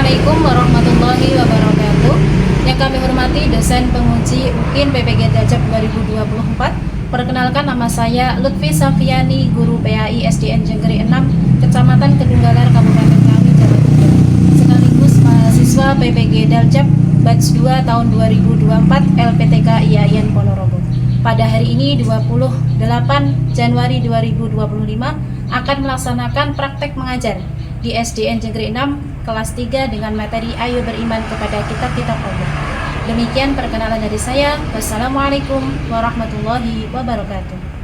Assalamualaikum warahmatullahi wabarakatuh. Yang kami hormati dosen penguji UIN PPG Dajab 2024. Perkenalkan, nama saya Lutfi Safiani, guru PAI SDN Jenggeri 6, Kecamatan Kedunggalar, Kabupaten Ngawi, Jawa Timur. Sekaligus mahasiswa PPG Dajab Batch 2 tahun 2024 LPTK IAIN Ponorogo. Pada hari ini 28 Januari 2025 akan melaksanakan praktek mengajar di SDN Jenggeri 6 kelas 3 dengan materi Ayo Beriman Kepada Kitab-Kitab Allah. Demikian perkenalan dari saya. Wassalamualaikum warahmatullahi wabarakatuh.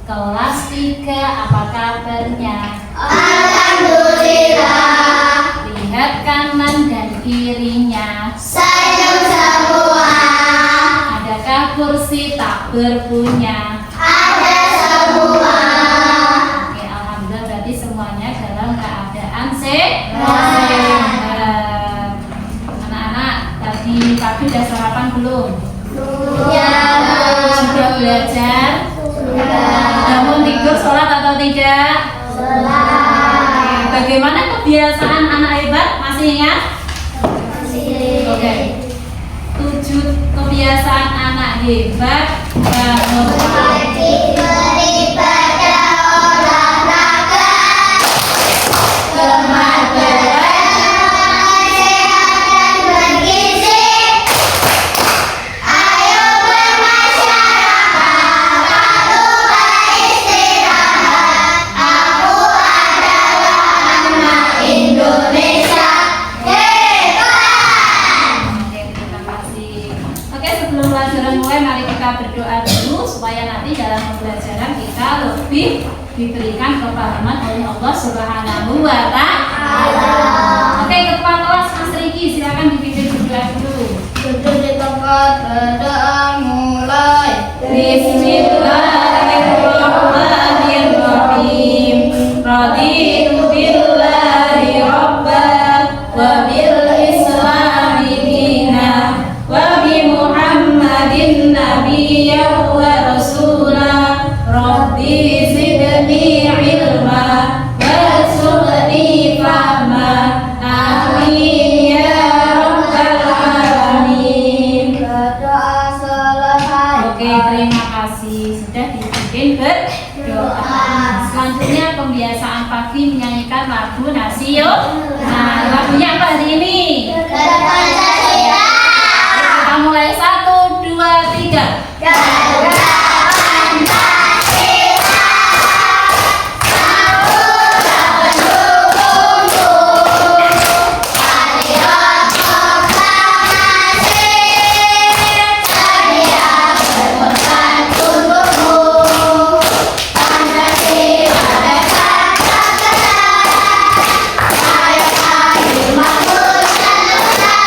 Kelas 3, apa kabarnya? Alhamdulillah. Lihat kanan dan kirinya. Senyum semua. Adakah kursi tak berpunya? Ada semua. Oke, alhamdulillah, berarti semuanya dalam keadaan sehat. Anak-anak, tadi pagi udah sarapan belum? Ya. Sudah belajar? Bangun tidur, sholat atau tidak? Sholat. Bagaimana kebiasaan anak hebat? Masih ingat? Masih. Oke. 7 kebiasaan anak hebat. Bangun pagi, Beribadah, olahraga, gemar sehat dan bergizi. Ayo bermasyarakat, lalu beristirahat. Aku adalah anak Indonesia hebat. Oke, terima kasih. Oke, sebelum pelajaran mulai, mari kita berdoa dulu supaya nanti dalam pembelajaran kita lebih diberikan kepahaman oleh Allah Subhanahu wa Ta'ala. Oke, ketua kelas Mas Riki, silakan dipimpin berdoa dulu. Duduk di tempat, berdoa mulai. Bismillahirrahmanirrahim. Raditu billahi rabban wa bil islami dinan wa bi Muhammadin nabiyyan wa rasula. Rabbi zidni ilma warzuqni fahma. Amin ya rabbal alamin. Berdoa selesai. Oke, terima kasih sudah dibimbing berdoa. Selanjutnya pembiasaan pagi menyanyikan lagu nasional. Nah, lagunya apa hari ini? Pancasila. Kita mulai 1, 2, 3. Garuda Pancasila. Samudra pendukungmu. Patriot proklamasi. Sedia berkorban untukmu. Pancasila dekat tak kenal. Layak adil makmur dan lengkap.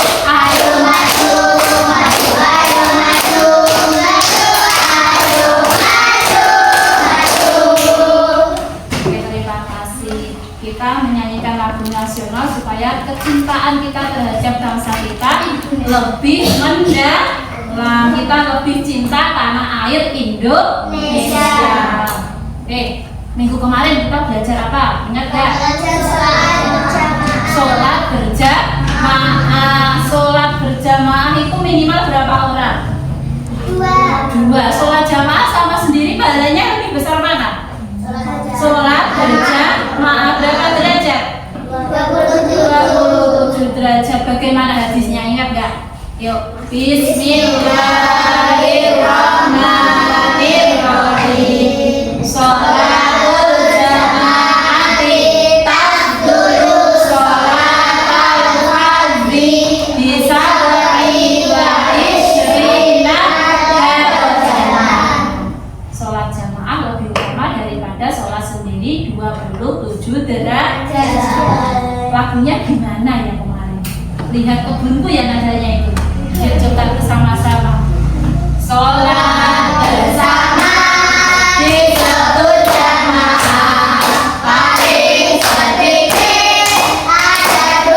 Kita kecintaan kita terhadap bangsa kita lebih mendalam. Kita lebih cinta tanah air Indonesia. Oke, minggu kemarin kita belajar apa? Ingat gak? Sholat berjamaah. Sholat berjamaah itu minimal berapa orang? Dua. Sholat jamaah sama sendiri pahalanya lebih besar mana? Sholat berjamaah berapa derajat? 27 derajat. Bagaimana hadisnya, ingat gak? Yuk. Bismillahirrahmanirrahim. Sholatul jama'ati tafdulu sholatal fardhi bisa wa ishrina darajat. Sholat jamaah lebih utama daripada sholat sendiri 27 derajat. Lagunya gimana ya kemarin? Lihat kebunku ya nadanya itu. Ya, coba bersama-sama. Sholat bersama disebut jamaah. Paling sedikit ada 2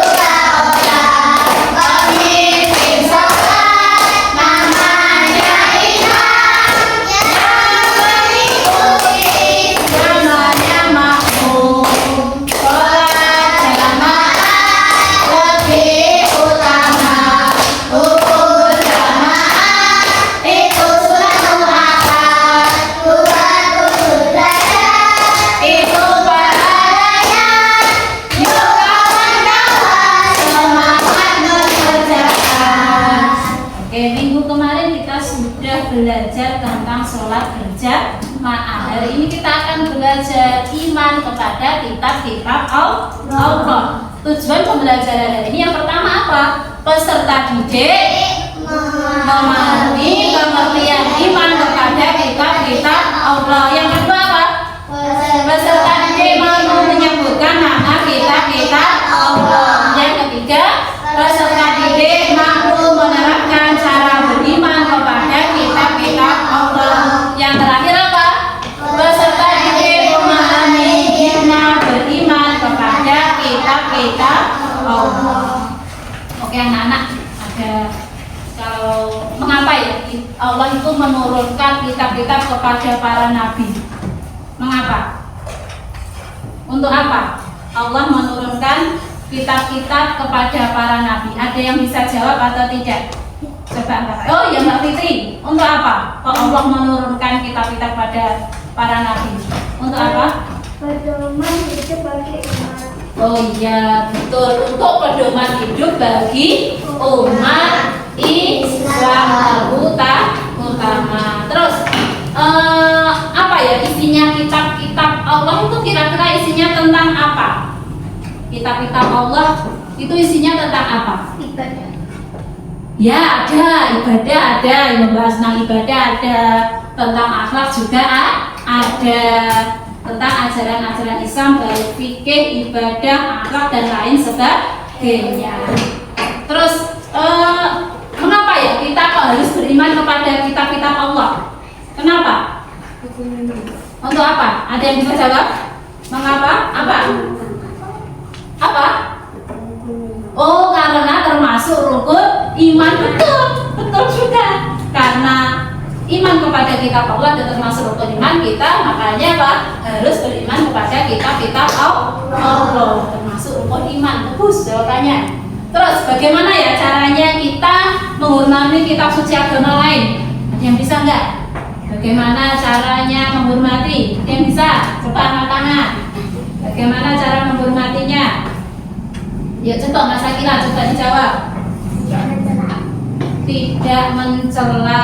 orang. Pemimpin sholat namanya imam, yang mengikuti namanya makmum. Sholat jamaah lebih utama. Hukum jamaah itu suatu akad, bukan derajat. Itu pahalanya. Yuk kawan-kawan, semangat mengerjakan. Oke, minggu kemarin kita sudah belajar tentang sholat berjamaah. Hari ini kita akan belajar iman kepada kitab-kitab Allah. Tujuan pembelajaran hari ini yang pertama apa? Peserta didik memahami pengertian iman kepada kitab-kitab Allah. Yang kedua apa? Peserta didik mampu menyebutkan nama kitab-kitab Allah. Yang ketiga, peserta didik mampu menerapkan cara beriman kepada kitab-kitab Allah. Yang terakhir apa? Peserta didik memahami hikmah beriman kepada kitab-kitab Allah. Oke anak-anak, ada kalau mengapa ya Allah itu menurunkan kitab-kitab kepada para nabi? Mengapa? Untuk apa Allah menurunkan kitab-kitab kepada para nabi? Ada yang bisa jawab atau tidak? Coba angkat. Oh ya Mbak Fitri, untuk apa kok Allah menurunkan kitab-kitab pada para nabi? Untuk apa? Pedoman hidup bagi umat. Oh iya betul, untuk pedoman hidup bagi umat Islam utama. Terus apa ya isinya kitab-kitab Allah itu kira-kira isinya tentang apa? Kitab-kitab Allah itu isinya tentang apa? Ibadah. Ya ada ibadah, ada yang membahas tentang ibadah, ada tentang akhlak juga ada, tentang ajaran-ajaran Islam baik fikih, ibadah, akhlak dan lain sebagainya. Terus mengapa ya kita kok harus beriman kepada kitab-kitab Allah? Kenapa? Untuk apa? Ada yang bisa jawab? Mengapa? Apa? Apa? Oh, karena termasuk rukun iman. Betul juga. Karena iman kepada kitab Allah dan termasuk rukun iman kita, makanya apa? Harus beriman kepada kitab-kitab Allah, termasuk rukun iman. Bagus jawabannya. Terus bagaimana ya caranya kita menghormati kitab suci agama lain? Ada yang bisa nggak? Bagaimana caranya menghormati? Ada yang bisa? Coba angkat tangan. Bagaimana cara menghormatinya? Ya coba Mas Akila, coba dijawab. Tidak mencela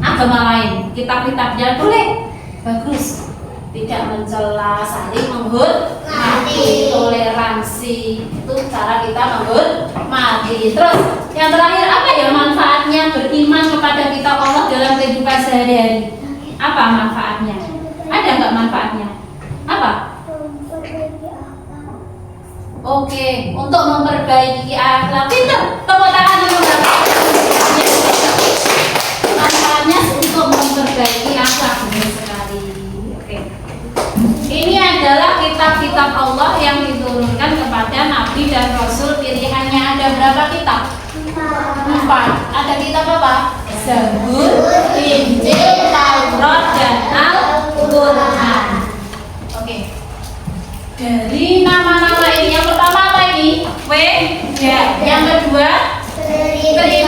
agama lain, kitab-kitabnya boleh, bagus. Tidak mencela, saling menghormati, toleransi, itu cara kita menghormati. Terus yang terakhir apa ya manfaatnya beriman kepada kitab Allah dalam kehidupan sehari-hari? Apa manfaatnya? Ada nggak manfaatnya? Apa? Oke, untuk memperbaiki akhlak. Pinter, tepuk tangan dulu. Manfaatnya untuk memperbaiki akhlak, benar sekali. Oke. Ini adalah kitab-kitab Allah yang diturunkan kepada kepada Nabi dan Rasul pilihannya. Ada berapa kitab? 4. Ada kitab apa? Zabur, Injil, Taurat, dan Al-Quran. Oke. Dari nama-nama ini, yang pertama apa ini? Weda. Yang kedua? Tripi,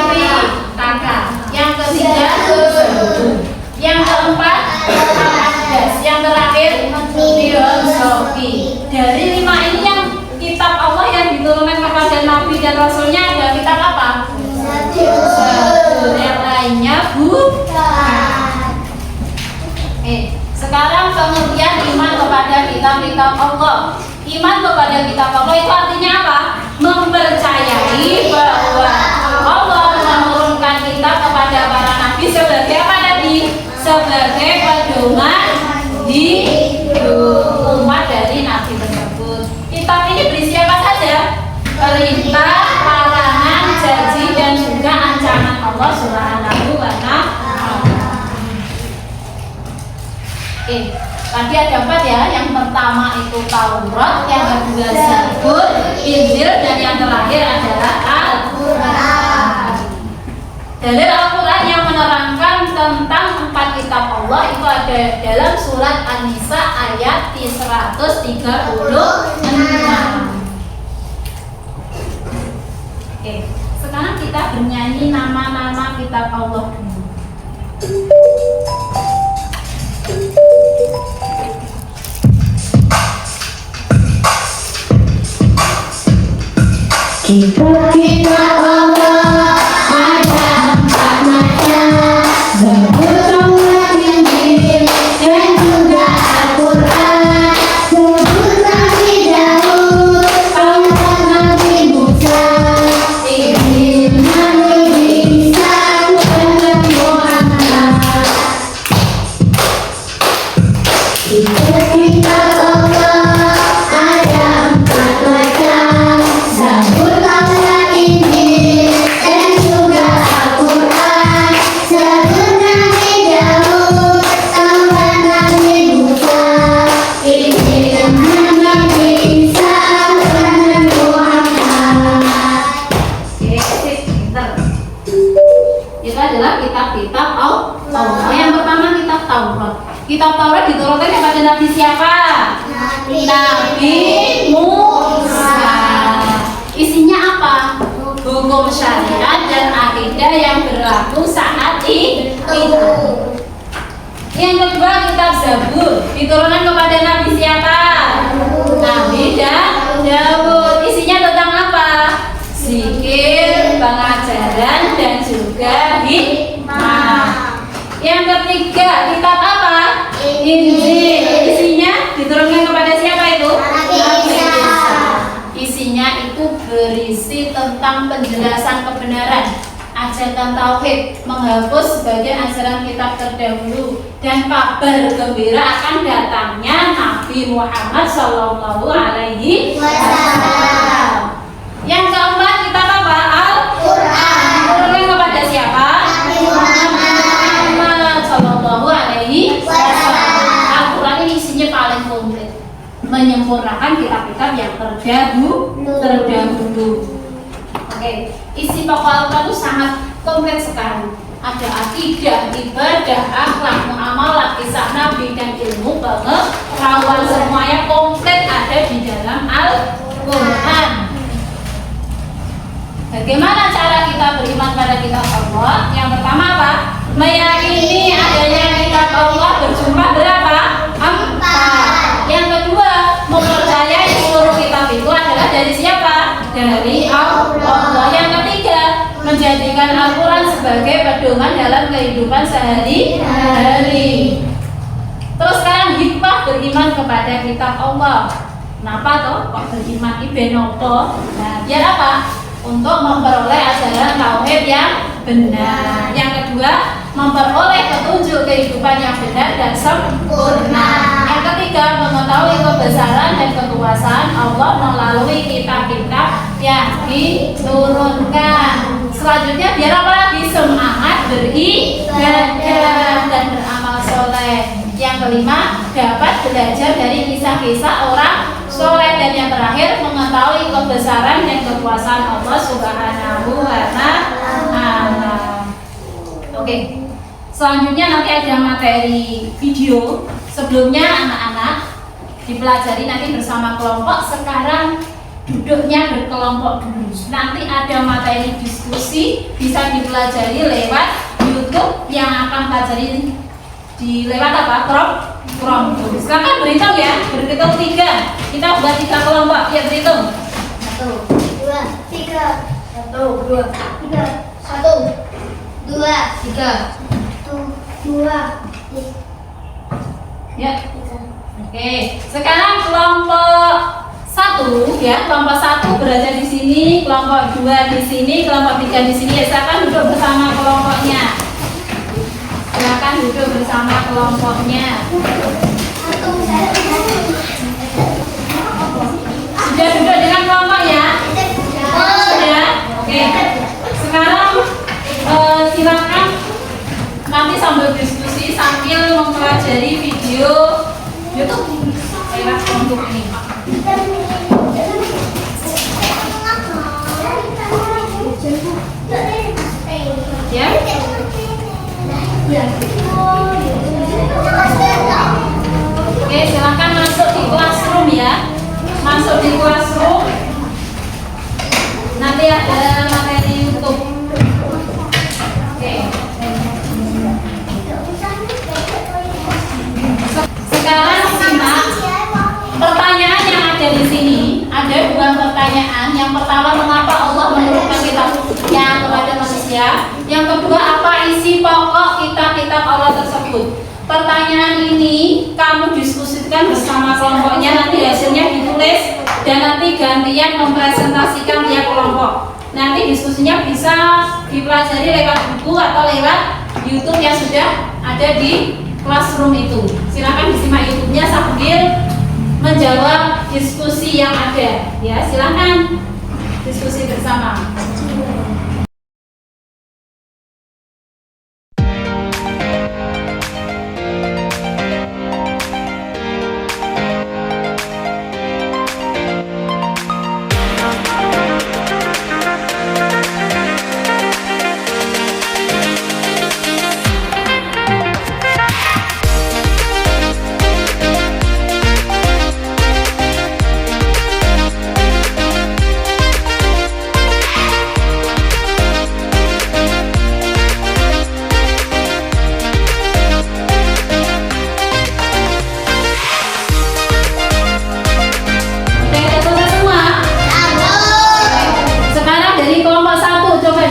kakak. Yang ketiga? Zabur. Yang keempat? Al-Qaddas. Yang terakhir? Filosofi. Dari 5 ini yang kitab Allah yang diturunkan kepada Nabi dan Rasulnya ada kitab apa? Zabur. Yang lainnya bukan. Sekarang pengertian iman kepada kitab-kitab Allah. Iman kepada kitab Allah itu artinya apa? Mempercayai bahwa Allah menurunkan kitab kepada para nabi sebagai apa tadi? Sebagai pedoman hidup umat dari nabi tersebut. Kitab ini berisi apa saja? Perintah, larangan, janji, dan juga ancaman Allah Subhanahu wa Ta'ala. Tadi ada 4 ya. Yang pertama itu Taurat, yang kedua Zabur, Injil, dan yang terakhir adalah Al-Quran. Dalil Al-Quran yang menerangkan tentang 4 kitab Allah itu ada dalam surat An-Nisa ayat 136. Sekarang kita bernyanyi nama-nama kitab Allah dulu. Kitab Allah ada 4 macam, Zabur, Taurat, Injil, dan juga Al-Quran. Zabur Nabi Daud, Taurat Nabi Musa, Injil Nabi Isa, dan Nabi Muhammad. Kitab Allah ada 4 macam, Zabur, Taurat, Injil, dan juga Al-Quran. Zabur Nabi Daud, Taurat Nabi Musa, Injil Nabi Isa, dan Nabi Muhammad. Pinter. Itu adalah kitab-kitab Allah. Yang pertama kitab Taurat. Kitab Taurat diturunkan kepada Nabi siapa? Nabi Musa. Isinya apa? Hukum syariat dan akidah yang berlaku saat itu. Yang kedua kitab Zabur diturunkan kepada Nabi siapa? Nabi Daud. Isinya tentang apa? Zikir, pengajaran, dan juga hikmah. Yang ketiga kitab apa? Injil. Isinya diturunkan kepada siapa itu? Nabi Isa. Isinya itu berisi tentang penjelasan kebenaran, ajaran tauhid, menghapus sebagian ajaran kitab terdahulu, dan kabar gembira akan datangnya Nabi Muhammad Shallallahu Alaihi Wasallam. Yang keempat kitab apa? Al-Quran. Diturunkan kepada siapa? Nabi Muhammad Shallallahu Alaihi Wasallam. Al-Quran ini isinya paling komplit, menyempurnakan kitab-kitab yang terdahulu. Oke, isi pokok Al-Quran itu sangat komplit sekali. Ada akidah, ibadah, akhlak, muamalah, kisah Nabi, dan ilmu pengetahuan, semuanya komplit ada di dalam Al-Quran. Bagaimana cara kita beriman pada kitab Allah? Yang pertama apa? Meyakini adanya kitab Allah berjumlah berapa? 4. Yang kedua, mempercayai seluruh kitab itu adalah dari siapa? Dari Allah. Yang ketiga, menjadikan Al-Quran sebagai pedoman dalam kehidupan sehari-hari. Terus sekarang hikmah beriman kepada kitab Allah. Kenapa toh kok beriman ibenopo? Nah, biar apa? Untuk memperoleh ajaran tauhid yang benar. Yang kedua, memperoleh petunjuk kehidupan yang benar dan sempurna. Yang ketiga, mengetahui kebesaran dan kekuasaan Allah melalui kitab-kitab yang diturunkan. Selanjutnya, biar apa lagi? Semangat beribadah dan beramal soleh. Yang kelima, dapat belajar dari kisah-kisah orang soleh, dan yang terakhir mengetahui kebesaran dan kekuasaan Allah Subhanahu wa Ta'ala. Oke. Selanjutnya nanti ada materi video. Sebelumnya anak-anak dipelajari nanti bersama kelompok. Sekarang duduknya berkelompok dulu. Nanti ada materi diskusi bisa dipelajari lewat YouTube yang akan pelajari di lewat apa? Chromebook. Silakan berhitung ya. Berhitung 3. Kita buat 3 kelompok. Ya berhitung. 1, 2, 3. 1, 2, 3. 1, 2, 3. 2, 3. Ya. Oke. Sekarang kelompok 1 ya. Kelompok 1 berada di sini, kelompok 2 di sini, kelompok 3 di sini. Ya, silakan duduk bersama kelompoknya. Silakan duduk bersama kelompoknya. Sudah duduk dengan kelompok ya? Sudah? Oke. Sekarang silakan nanti sambil diskusi sambil mempelajari video YouTube lewat untuk ini. Ya? Oke, silakan masuk di classroom ya. Masuk di classroom. Nanti ada materi YouTube. Oke. Sekarang simak pertanyaan yang ada di sini. Ada 2 pertanyaan. Yang pertama, mengapa Allah menurunkan kitabnya kepada manusia? Yang kedua, apa isi pokok kitab-kitab Allah tersebut? Pertanyaan ini kamu diskusikan bersama kelompoknya. Nanti hasilnya ditulis dan nanti gantian mempresentasikan tiap kelompok. Nanti diskusinya bisa dipelajari lewat buku atau lewat YouTube yang sudah ada di classroom itu. Silakan disimak YouTube-nya sambil menjawab diskusi yang ada. Ya, silakan diskusi bersama.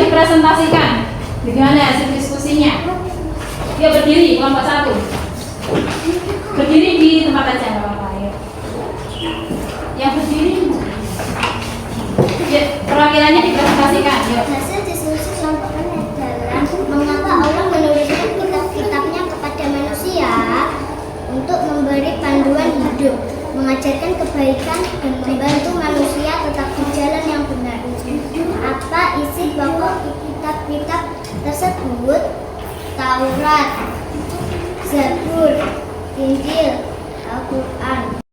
Presentasikan bagaimana hasil diskusinya. Dia berdiri kelompok 1. Berdiri di tempat aja nggak apa-apa ya. Yang berdiri ya, perwakilannya dipresentasikan. Yuk. Hasil diskusi kelompok adalah mengapa Allah menuliskan kitab-kitabnya kepada manusia untuk memberi panduan hidup, mengajarkan kebaikan dan membantu manusia tetap di jalan yang benar. Apa isi pokok kitab-kitab tersebut? Taurat, Zabur, Injil, Al-Quran.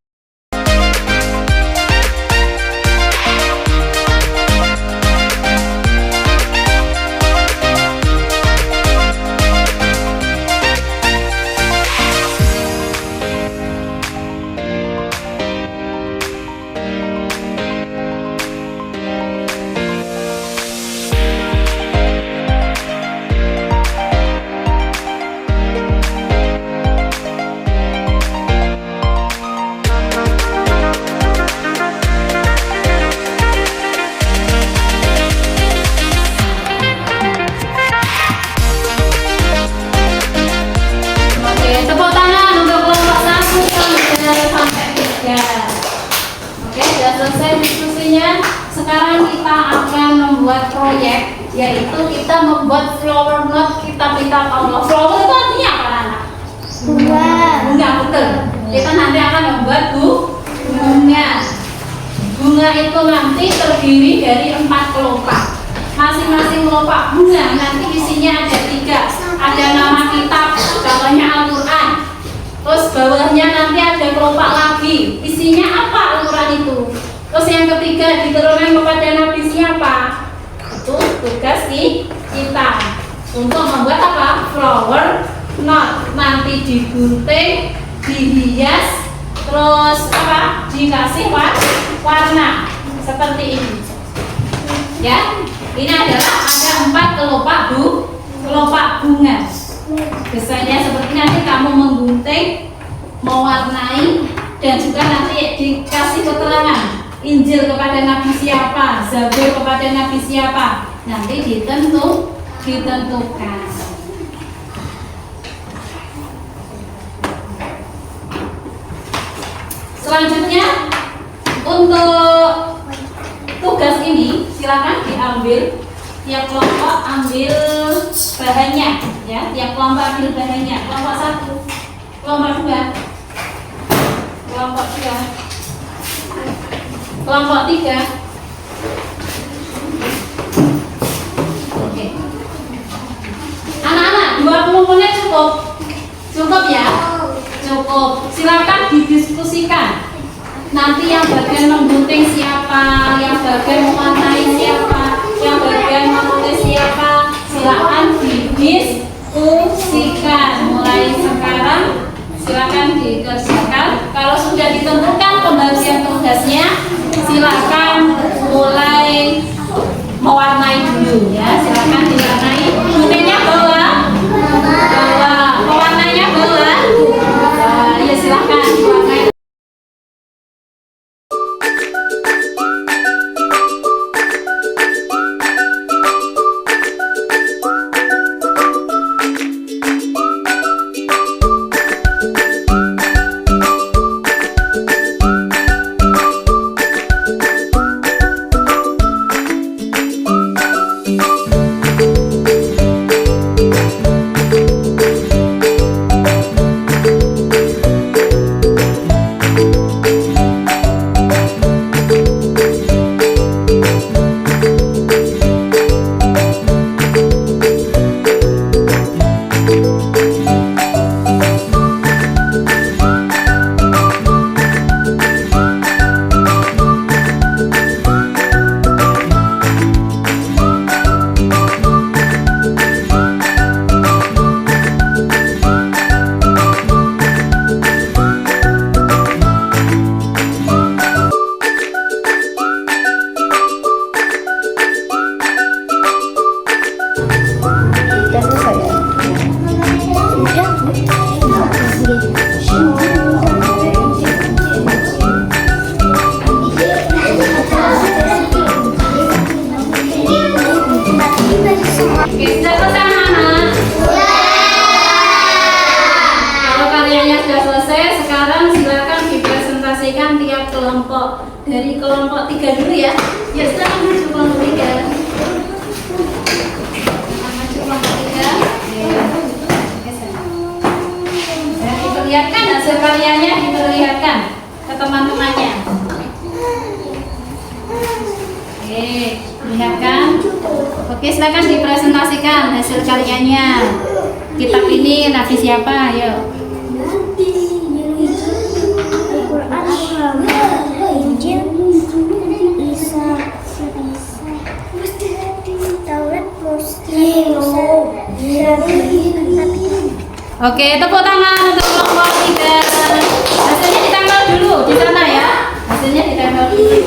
Selesai diskusinya, sekarang kita akan membuat proyek, yaitu kita membuat flower note kitab-kitab Allah. Flower itu artinya apa, anak? Bunga, betul. Kita nanti akan membuat bunga. Bunga itu nanti terdiri dari 4 kelopak. Masing-masing kelopak bunga nanti isinya ada 3. Ada nama kitab, contohnya Al-Quran. Terus bawah bawahnya nanti ada kelopak lagi. Isinya apa ukuran itu? Terus yang ketiga diturunkan kepada Nabi siapa? Itu tugas kita untuk membuat apa? Flower knot. Nanti digunting, dihias, terus apa? Dikasih warna seperti ini. Ya, ini adalah ada 4 kelopak bunga. Desainnya seperti nanti kamu menggunting, mewarnai, dan juga nanti dikasih keterangan Injil kepada Nabi siapa, Zabur kepada Nabi siapa, nanti ditentukan. Selanjutnya untuk tugas ini silakan diambil, tiap kelompok ambil bahannya, ya. Tiap kelompok ambil bahannya. Kelompok 1, kelompok 2, kelompok 3, kelompok 3. Oke. Anak-anak, 20 menit cukup ya? Cukup. Silakan didiskusikan. Nanti yang bagian menggunting siapa, yang bagian mewarnai siapa, yang bagian menulis siapa, silakan didiskusikan. Mulai sekarang silakan dikerjakan. Kalau sudah ditentukan pembagian tugasnya, silakan mulai mewarnai dulu ya. Silakan diwarnai. Guntingnya bawah, pewarnanya bawah. Ya silakan diwarnai. Dari kelompok 3 dulu ya. Ya, silakan maju kelompok 3. Maju kelompok 3. Ya, diperlihatkan hasil karyanya, diperlihatkan ke teman-temannya. Oke, lihatkan. Oke, silakan dipresentasikan hasil karyanya. Kitab ini Nabi siapa? Ayo. Injil, Isa, Taurat, Oke, tepuk tangan untuk kelompok 3. Hasilnya ditempel dulu di sana ya. Hasilnya ditempel dulu.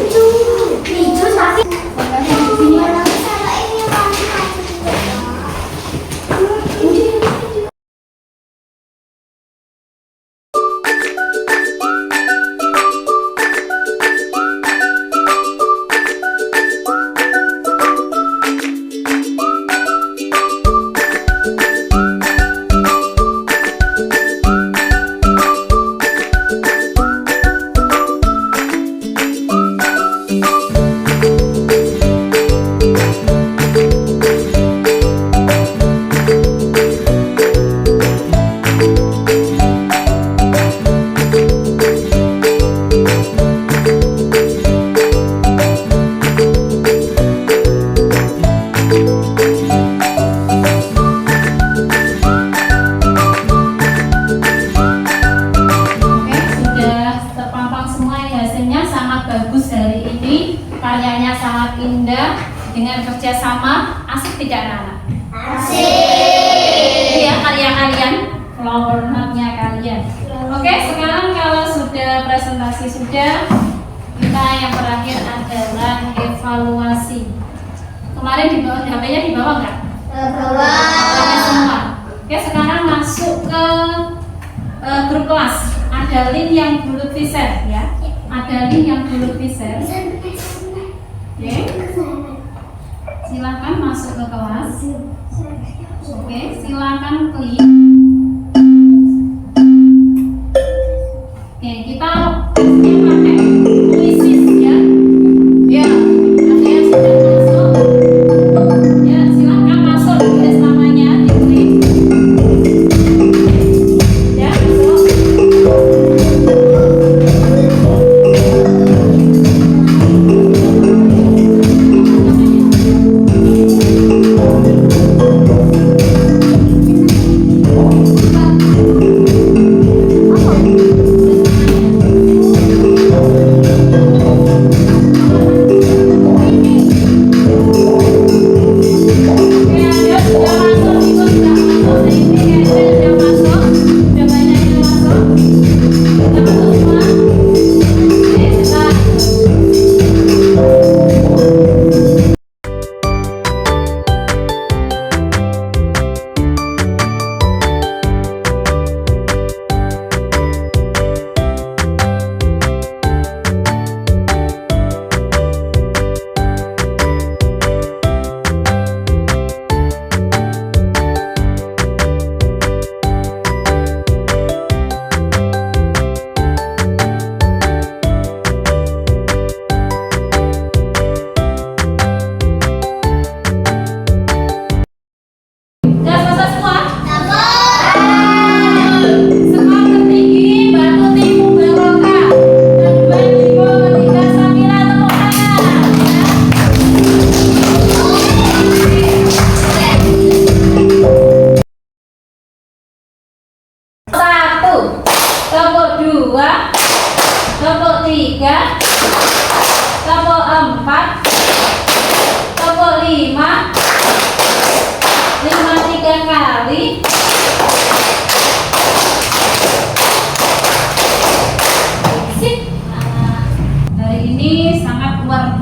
dengan kerjasama. Asik tidak anak-anak? Asik. Iya, karya kalian, flower nut-nya kalian. Oke, sekarang kalau sudah presentasi sudah, kita yang terakhir adalah evaluasi. Kemarin di bawah, HP-nya di bawah nggak? Bawah semua. Oke, sekarang masuk ke grup kelas. Ada link yang belum share ya. Ada link yang belum share. Oke. Silakan masuk ke kelas. Oke, silakan klik. Oke, kita pakai puisis ya. Ya, ada yang sudah masuk. Ya, silakan masuk, tulis namanya, diklik. Ya, masuk.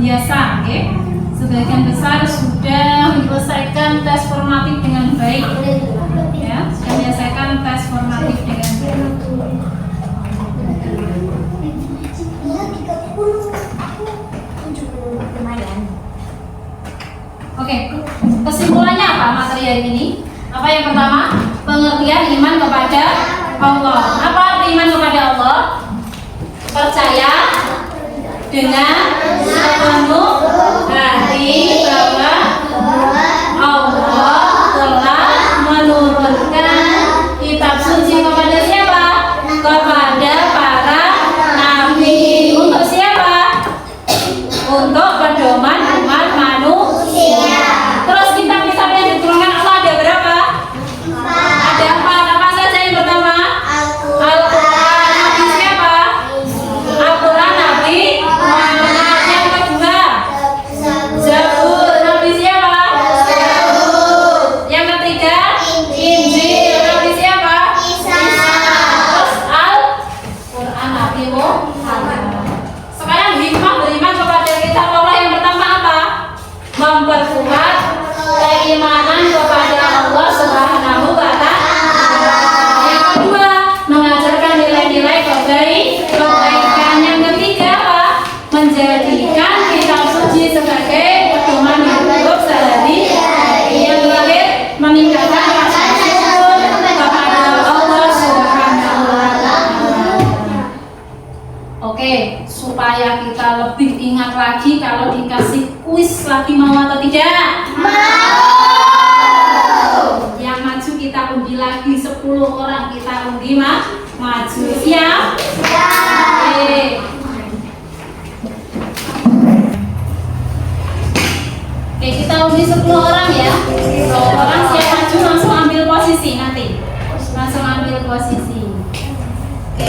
Biasa, oke? Sebagian besar sudah menyelesaikan tes formatif dengan baik, ya, sudah menyelesaikan tes formatif dengan baik. Oke, kesimpulannya apa materi hari ini? Apa yang pertama? Pengertian iman kepada Allah. Apa arti iman kepada Allah? Percaya dengan sepenuh hati bahwa Allah telah menurunkan kitab suci kepada siapa? Kepada para nabi. Untuk siapa? Untuk pedoman umat manusia. Terus kitab-kitab yang diturunkan Allah ada berapa? Ada 4. Apa saja yang pertama? Al-Quran. Nabi siapa? Al-Quran Nabi Muhammad. Yang kedua, Zabur. Nabi siapa? Yang ketiga, Injil. Nabi siapa? Terus Al-Quran Nabi Muhammad. Sekarang hikmah beriman kepada kitab Allah yang pertama apa? Memperkuat keimanan kepada Allah Subhanahu wa Ta'ala. Yang kedua, mengajarkan nilai-nilai kebaikan. Yang ketiga apa? Menjadikan kitab suci sebagai pedoman hidup sehari-hari. Yang terakhir, meningkatkan rasa syukur kepada Allah Subhanahu wa Ta'ala. Oke, supaya kita lebih ingat lagi, kalau dikasih kuis lagi mau atau tidak? Yang maju kita undi lagi, 10 orang kita undi maju. Siap? Oke. Oke, kita undi 10 orang ya. 10 orang siap maju, langsung ambil posisi nanti. Langsung ambil posisi. Oke.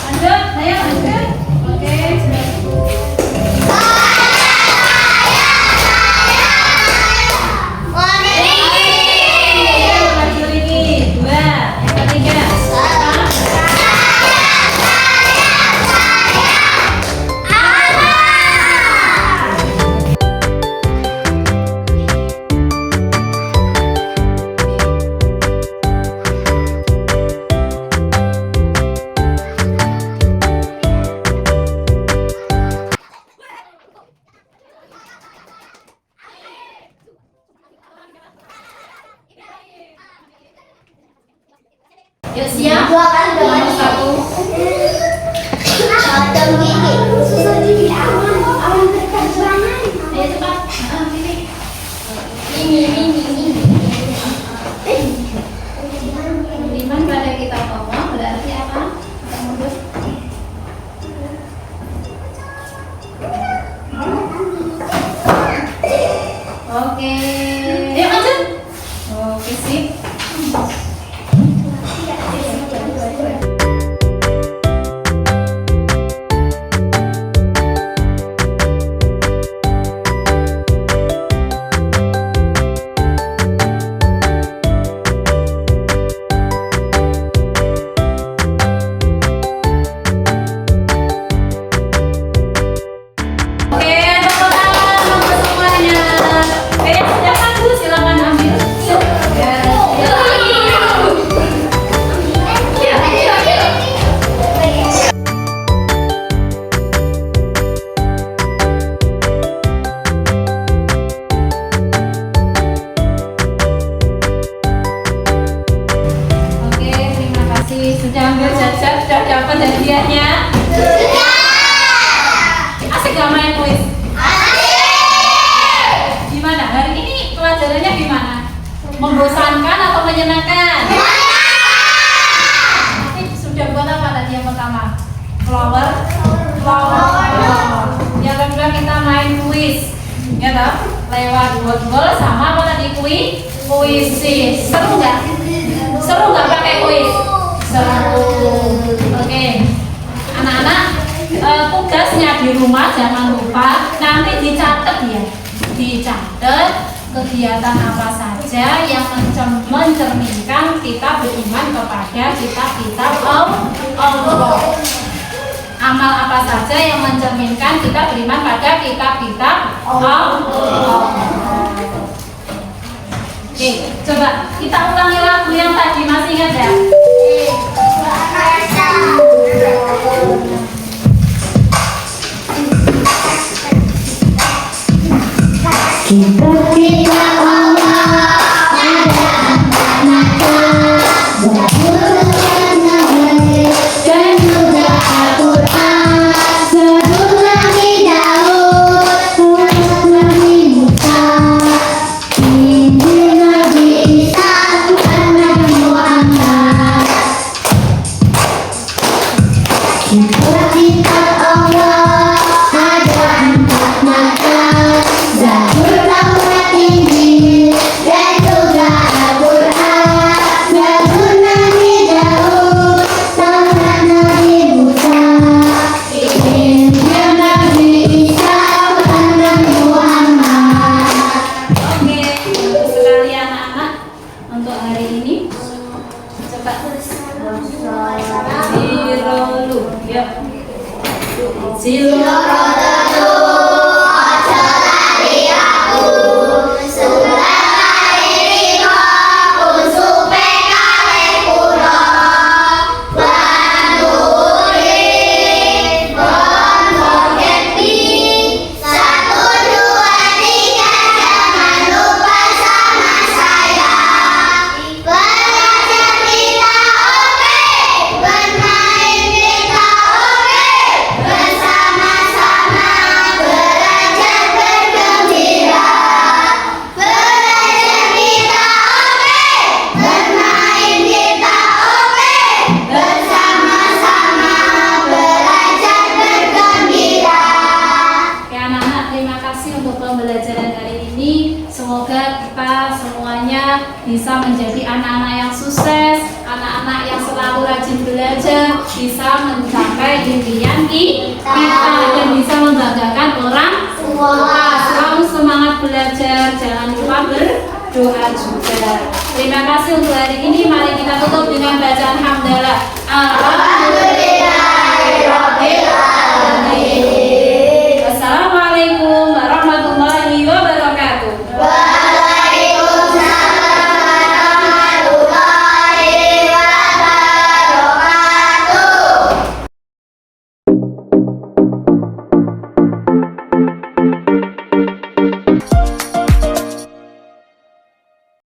Lanjut, ayo. Yuk siap. Dua kali Nomor 1. Potong gigi. Susah gigi aman. Aman dekat celana. Ayo cepat. Gini. Ini. Beriman pada kita Allah berarti apa? Kita mundur. Oke. Yuk lanjut. Oke sip. Oke, tepuk tangan untuk semuanya. Oke, sudah bagus, silakan ambil. Yuk. Ya, Oke, terima kasih sudah ambil jajan, sudah dapat hadiahnya. Asik gak main kuis? Gimana? Hari ini pelajarannya gimana? Membosankan atau menyenangkan? Sudah buat apa tadi yang pertama? Flower. Yang kedua kita main kuis. Ya toh? Lewat bol sama apa tadi puisi. Seru nggak? Seru nggak pakai kuis? Seru. Oke. Anak-anak, tugasnya di rumah jangan lupa nanti dicatat ya. Dicatat kegiatan apa saja yang mencerminkan kita beriman kepada kitab-kitab Allah. Amal apa saja yang mencerminkan kita beriman pada kitab-kitab Allah. Oke, coba kita ulangi lagu yang tadi, masih ingat ya? Kita Allah ada anak-anak Zabur dan juga Al-Quran. Zabur Nabi Daud, Nabi Musa, Injil Nabi Isa, dan Nabi Muhammad. Kitab Allah ada 4 naskah, Zabur, Taurat, Injil, dan juga Al-Quran. Zabur Nabi Daud, Taurat Nabi Musa, Injil Nabi Isa, dan Nabi Muhammad. Oke, bagus sekali anak-anak untuk hari ini. Coba Zirolu, yuk. Zirolu. Oke anak-anak, terima kasih untuk pembelajaran hari ini. Semoga kita semuanya bisa menjadi anak-anak yang sukses, anak-anak yang selalu rajin belajar, bisa mencapai impian kita dan bisa membanggakan orang tua. Selalu semangat belajar, jangan lupa berdoa juga. Terima kasih untuk hari ini. Mari kita tutup dengan bacaan hamdalah. Alhamdulillah.